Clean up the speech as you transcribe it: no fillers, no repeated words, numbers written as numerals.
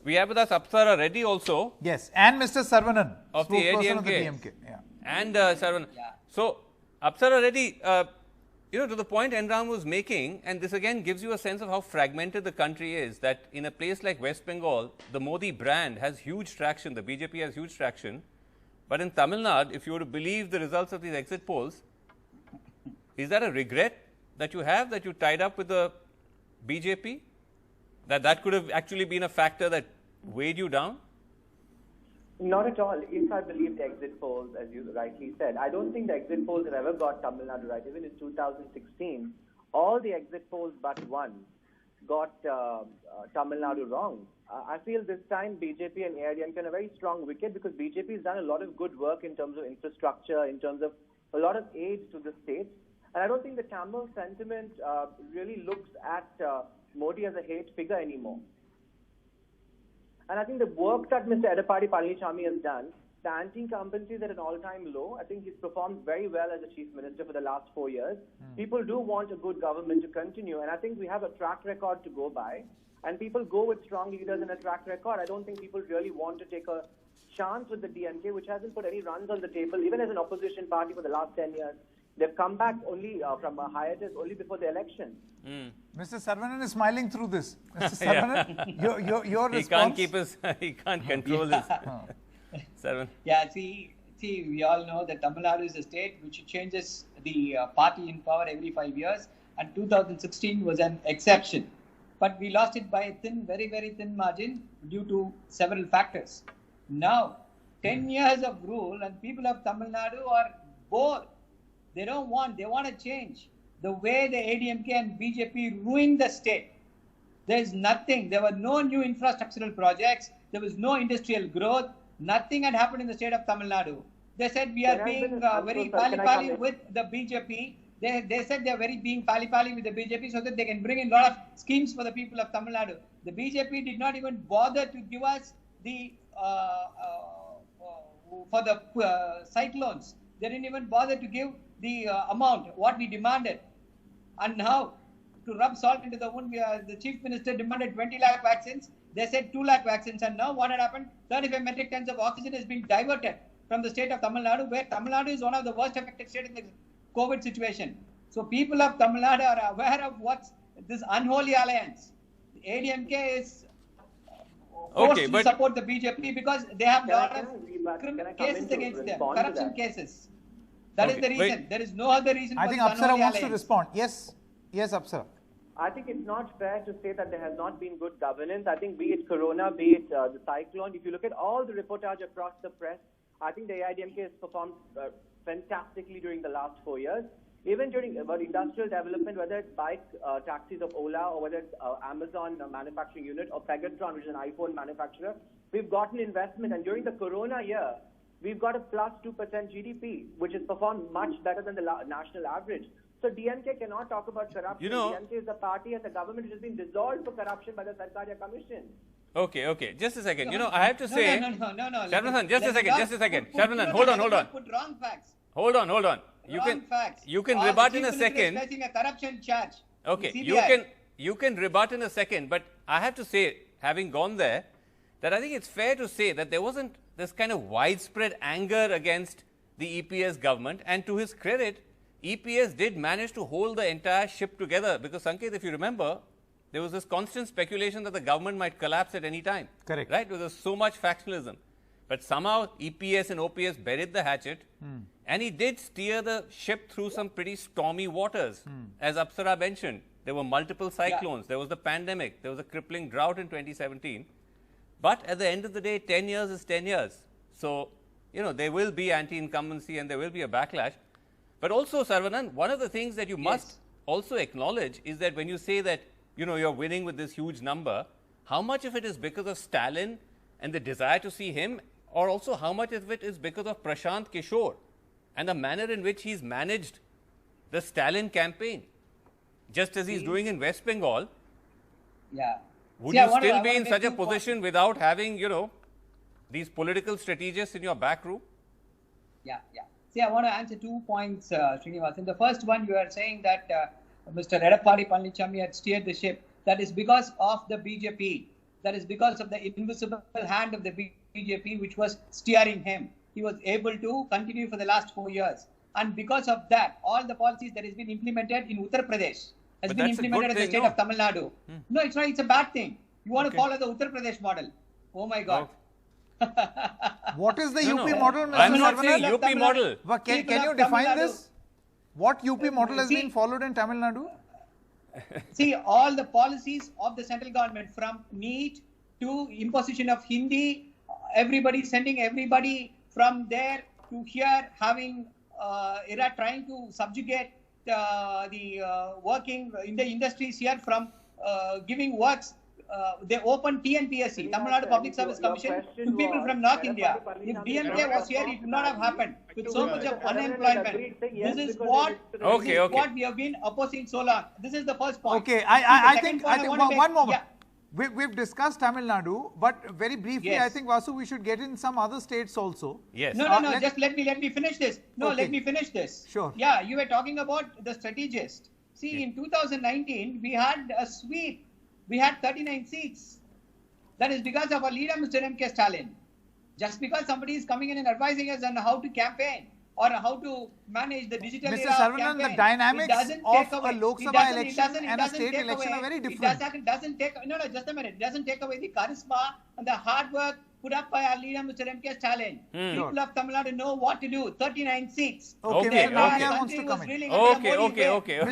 We have with us Apsara Reddy also. Yes, and Mr. Saravanan, of the AIADMK. Of the DMK. Yeah. And Saravanan. Yeah. So, Apsara Reddy, to the point Enram was making, and this again gives you a sense of how fragmented the country is, that in a place like West Bengal, the Modi brand has huge traction, the BJP has huge traction. But in Tamil Nadu, if you were to believe the results of these exit polls, is that a regret that you have, that you tied up with the BJP? That could have actually been a factor that weighed you down? Not at all. If I believe the exit polls, as you rightly said, I don't think the exit polls have ever got Tamil Nadu right. Even in 2016, all the exit polls but one got Tamil Nadu wrong. I feel this time BJP and AIADMK on a very strong wicket, because BJP has done a lot of good work in terms of infrastructure, in terms of a lot of aid to the states. And I don't think the Tamil sentiment really looks at Modi as a hate figure anymore. And I think the work that Mr. Edappadi Palaniswamy has done, the anti-incumbency is at an all-time low. I think he's performed very well as a chief minister for the last 4 years. People do want a good government to continue, and I think we have a track record to go by. And people go with strong leaders and a track record. I don't think people really want to take a chance with the DMK, which hasn't put any runs on the table, even as an opposition party for the last 10 years. They've come back only from a hiatus only before the election. Mr. Saravanan is smiling through this. Mr. Saravanan, your response? He can't control his. Saravanan. Yeah, see, we all know that Tamil Nadu is a state which changes the party in power every 5 years, and 2016 was an exception. But we lost it by a thin, very, very thin margin due to several factors. Now, 10 years of rule, and people of Tamil Nadu are bored. They want a change. The way the ADMK and BJP ruined the state. There is nothing. There were no new infrastructural projects. There was no industrial growth. Nothing had happened in the state of Tamil Nadu. They said we are being very pally-pally with the BJP. They said they are being pally-pally with the BJP so that they can bring in a lot of schemes for the people of Tamil Nadu. The BJP did not even bother to give us the for the cyclones. They didn't even bother to give the amount, what we demanded. And now, to rub salt into the wound, the Chief Minister demanded 20 lakh vaccines. They said 2 lakh vaccines. And now what had happened? 35 metric tons of oxygen is being diverted from the state of Tamil Nadu, where Tamil Nadu is one of the worst affected states in the COVID situation. So people of Tamil Nadu are aware of what's this unholy alliance. The ADMK is forced to support the BJP because they have a lot of cases against them, corruption cases. That is the reason. There is no other reason. I think Apsara wants to respond. Yes, Apsara. I think it's not fair to say that there has not been good governance. I think be it Corona, be it the cyclone, if you look at all the reportage across the press, I think the AIADMK has performed fantastically during the last 4 years. Even during industrial development, whether it's bike taxis of Ola, or whether it's Amazon manufacturing unit, or Pegatron, which is an iPhone manufacturer, we've gotten investment. And during the Corona year, we've got a plus 2% GDP, which has performed much better than the national average. So DMK cannot talk about corruption. DMK is the party and the government which has been dissolved for corruption by the Sarkaria Commission. Okay. Just a second. I have to say... No. Sharvanan, just a second. Sharvanan, hold on. Put wrong facts. Hold on. You can rebut in a second. Facing a corruption charge. Okay, you can rebut in a second, but I have to say, having gone there, that I think it's fair to say that there wasn't this kind of widespread anger against the EPS government, and to his credit, EPS did manage to hold the entire ship together, because Sanket, if you remember, there was this constant speculation that the government might collapse at any time. Correct. Right? There was so much factionalism. But somehow EPS and OPS buried the hatchet, and he did steer the ship through some pretty stormy waters. As Apsara mentioned, there were multiple cyclones, there was the pandemic, there was a crippling drought in 2017. But at the end of the day, 10 years is 10 years. So, there will be anti-incumbency and there will be a backlash. But also, Saravanan, one of the things that you must also acknowledge is that when you say that, you're winning with this huge number, how much of it is because of Stalin and the desire to see him, or also how much of it is because of Prashant Kishore and the manner in which he's managed the Stalin campaign, just as he's doing in West Bengal? Yeah. Would you still be in such a position without having, these political strategists in your back room? Yeah. See, I want to answer 2 points, Srinivasan. The first one, you are saying that Mr. Edappadi Palaniswamy had steered the ship. That is because of the BJP. that is because of the invisible hand of the BJP which was steering him. He was able to continue for the last 4 years. And because of that, all the policies that has been implemented in Uttar Pradesh has been implemented in the state of Tamil Nadu. No, it's not. It's a bad thing. You want to follow the Uttar Pradesh model. Oh my God. What is the UP model, Mr. I'm not saying Saravanan? UP model. Can you define this? What UP model has been followed in Tamil Nadu? See, all the policies of the central government, from NEET to imposition of Hindi, everybody sending everybody from there to here, having trying to subjugate the working in the industries here, from giving works. They opened TNPSC, Tamil Nadu Public Service Commission, to people from North India. If DMK was here, it would not have happened. With so much of unemployment, this is what we have been opposing so long. This is the first point. Okay, I think one moment. Yeah. We've discussed Tamil Nadu, but very briefly, yes. I think, Vasu, we should get in some other states also. Yes. No, just let me finish this. No, okay. Let me finish this. Sure. Yeah, you were talking about the strategist. See, in 2019, we had a sweep. We had 39 seats. That is because of our leader, Mr. M Stalin. Just because somebody is coming in and advising us on how to campaign or how to manage the digital Mr. era Saravanan, the dynamics of a Lok Sabha election and a state election are very different. It doesn't take, just a minute. It doesn't take away the charisma and the hard work put up by our leader, Mr. M Stalin. People of Tamil Nadu know what to do. 39 seats. Okay, Mr. Navia wants to come in. Okay.